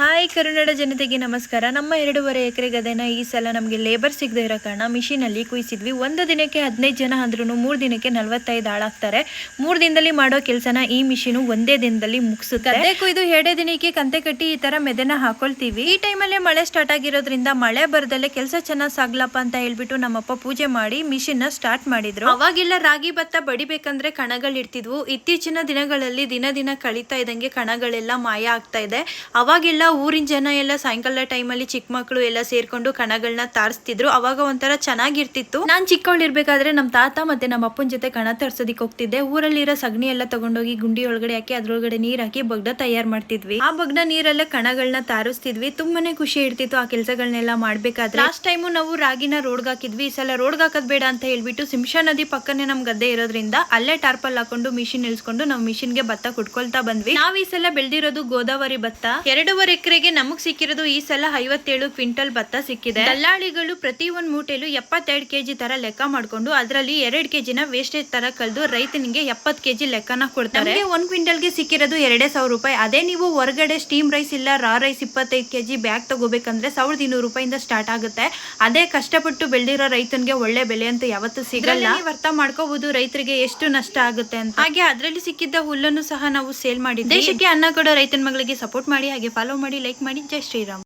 Hi ಕರುನಾಡ ಜನತೆಗೆ ನಮಸ್ಕಾರ. ನಮ್ಮ 2.5 ಎಕರೆ ಗದ್ದೆನ ಈ ಸಲ ನಮಗೆ ಲೇಬರ್ ಸಿಗದೆ ಇರೋ ಕಾರಣ ಮಿಷಿನಲ್ಲಿ ಕುಯ್ಸಿದ್ವಿ. ಒಂದು ದಿನಕ್ಕೆ 15 ಜನ ಅಂದ್ರೂ 3 ದಿನಕ್ಕೆ 45 ಆಳಾಗ್ತಾರೆ. 3 ದಿನದಲ್ಲಿ ಮಾಡೋ ಕೆಲಸನ ಈ ಮಿಷಿನು ಒಂದೇ ದಿನದಲ್ಲಿ ಮುಗಿಸುತ್ತೆ. ಗದ್ದೆ ಕುಯ್ದು 2 ದಿನಕ್ಕೆ ಕಂತೆ ಕಟ್ಟಿ ಈ ತರ ಮೆದೆನ ಹಾಕೊಳ್ತೀವಿ. ಈ ಟೈಮಲ್ಲೇ ಮಳೆ ಸ್ಟಾರ್ಟ್ ಆಗಿರೋದ್ರಿಂದ ಮಳೆ ಬರದಲ್ಲೇ ಕೆಲಸ ಚೆನ್ನಾಗಿ ಸಾಗ್ಲಪ್ಪ ಅಂತ ಹೇಳ್ಬಿಟ್ಟು ನಮ್ಮಪ್ಪ ಪೂಜೆ ಮಾಡಿ ಮಿಷಿನ್ ನ ಸ್ಟಾರ್ಟ್ ಮಾಡಿದ್ರು. ಅವಾಗೆಲ್ಲ ರಾಗಿ ಭತ್ತ ಬಡಿಬೇಕಂದ್ರೆ ಕಣಗಳಿರ್ತಿದ್ವು. ಇತ್ತೀಚಿನ ದಿನಗಳಲ್ಲಿ ದಿನ ಕಳೀತಾ ಇದ್ದಂಗೆ ಕಣಗಳೆಲ್ಲ ಮಾಯ ಆಗ್ತಾ ಇದೆ. ಅವಾಗೆಲ್ಲ ಊರಿನ ಜನ ಎಲ್ಲ ಸಾಯಂಕಾಲ ಟೈಮಲ್ಲಿ ಚಿಕ್ಕ ಮಕ್ಕಳು ಎಲ್ಲ ಸೇರ್ಕೊಂಡು ಕಣಗಳನ್ನ ತಾರಿಸ್ತಿದ್ರು. ಅವಾಗ ಒಂಥರ ಚೆನ್ನಾಗಿರ್ತಿತ್ತು. ನಾನ್ ಚಿಕ್ಕವಳಿರ್ಬೇಕಾದ್ರೆ ನಮ್ಮ ತಾತ ಮತ್ತೆ ನಮ್ಮ ಅಪ್ಪನ ಜೊತೆ ಕಣ ತರ್ಸೋದಿಕ್ ಹೋಗ್ತಿದ್ದೆ. ಊರಲ್ಲಿರೋ ಸಗಣಿ ಎಲ್ಲ ತಗೊಂಡೋಗಿ ಗುಂಡಿ ಒಳಗಡೆ ಹಾಕಿ ಅದ್ರೊಳಗಡೆ ನೀರ್ ಹಾಕಿ ಬಗ್ದ ತಯಾರು ಮಾಡ್ತಿದ್ವಿ. ಆ ಬಗ್ನ ನೀರಲ್ಲೇ ಕಣಗಳನ್ನ ತಾರಿಸ್ತಿದ್ವಿ. ತುಂಬಾನೇ ಖುಷಿ ಇರ್ತಿತ್ತು ಆ ಕೆಲಸಗಳನ್ನೆಲ್ಲ ಮಾಡ್ಬೇಕಾದ್ರೆ. ಲಾಸ್ಟ್ ಟೈಮು ನಾವು ರಾಗಿನ ರೋಡ್ಗೆ ಹಾಕಿದ್ವಿ. ಈ ಸಲ ರೋಡ್ಗೆ ಹಾಕದ್ ಬೇಡ ಅಂತ ಹೇಳ್ಬಿಟ್ಟು ಸಿಂಶಾ ನದಿ ಪಕ್ಕನೆ ನಮ್ ಗದ್ದೆ ಇರೋದ್ರಿಂದ ಅಲ್ಲೇ ಟಾರ್ಪಲ್ ಹಾಕೊಂಡು ಮಿಷಿನ್ ಇಳಿಸ್ಕೊಂಡು ನಾವು ಮಿಷಿನ್ಗೆ ಭತ್ತ ಕುಟ್ಕೊಳ್ತಾ ಬಂದ್ವಿ. ನಾವ್ ಈ ಸಲ ಬೆಳೆದಿರೋದು ಗೋದಾವರಿ ಭತ್ತ. 2.5 ಎಕರೆಗೆ ನಮಗ್ ಸಿಕ್ಕಿರೋದು ಈ ಸಲ 57 ಕ್ವಿಂಟಲ್ ಭತ್ತ ಸಿಕ್ಕಿದೆ. ದಲ್ಲಾಳಿಗಳು ಪ್ರತಿ ಒಂದ್ ಮೂಟೆಲು 72 ಕೆಜಿ ತರ ಲೆಕ್ಕ ಮಾಡ್ಕೊಂಡು ಅದರಲ್ಲಿ 2 ಕೆಜಿನ ವೇಸ್ಟೇಜ್ ತರ ಕಳೆದು ರೈತನಿಗೆ 70 ಕೆಜಿ ಲೆಕ್ಕನ ಕೊಡ್ತಾರೆ. 1 ಕ್ವಿಂಟಲ್ಗೆ ಸಿಕ್ಕಿರೋದು 2,000 ರೂಪಾಯಿ. ಅದೇ ನೀವು ಹೊರಗಡೆ ಸ್ಟೀಮ್ ರೈಸ್ ಇಲ್ಲ ರಾ ರೈಸ್ 25 ಕೆಜಿ ಬ್ಯಾಗ್ ತಗೋಬೇಕಂದ್ರೆ 1,200 ರೂಪಾಯಿಂದ ಸ್ಟಾರ್ಟ್ ಆಗುತ್ತೆ. ಅದೇ ಕಷ್ಟಪಟ್ಟು ಬೆಳೆದಿರೋ ರೈತನಿಗೆ ಒಳ್ಳೆ ಬೆಲೆ ಅಂತ ಯಾವತ್ತೂ ಸಿಗಲ್ಲ. ನೀವು ಅರ್ಥ ಮಾಡ್ಕೋಬಹುದು ರೈತರಿಗೆ ಎಷ್ಟು ನಷ್ಟ ಆಗುತ್ತೆ ಅಂತ. ಹಾಗೆ ಅದರಲ್ಲಿ ಸಿಕ್ಕಿದ್ದ ಹುಲ್ಲನ್ನು ಸಹ ನಾವು ಸೇಲ್ ಮಾಡಿ ದೇಶಕ್ಕೆ ಅನ್ನ ಕೊಡೋ ರೈತನ ಮಗಳಿಗೆ ಸಪೋರ್ಟ್ ಮಾಡಿ. ಹಾಗೆ ಫಾಲೋ ಮಾಡಿ, ಲೈಕ್ ಮಾಡಿ. ಜೈ ಶ್ರೀರಾಮ್.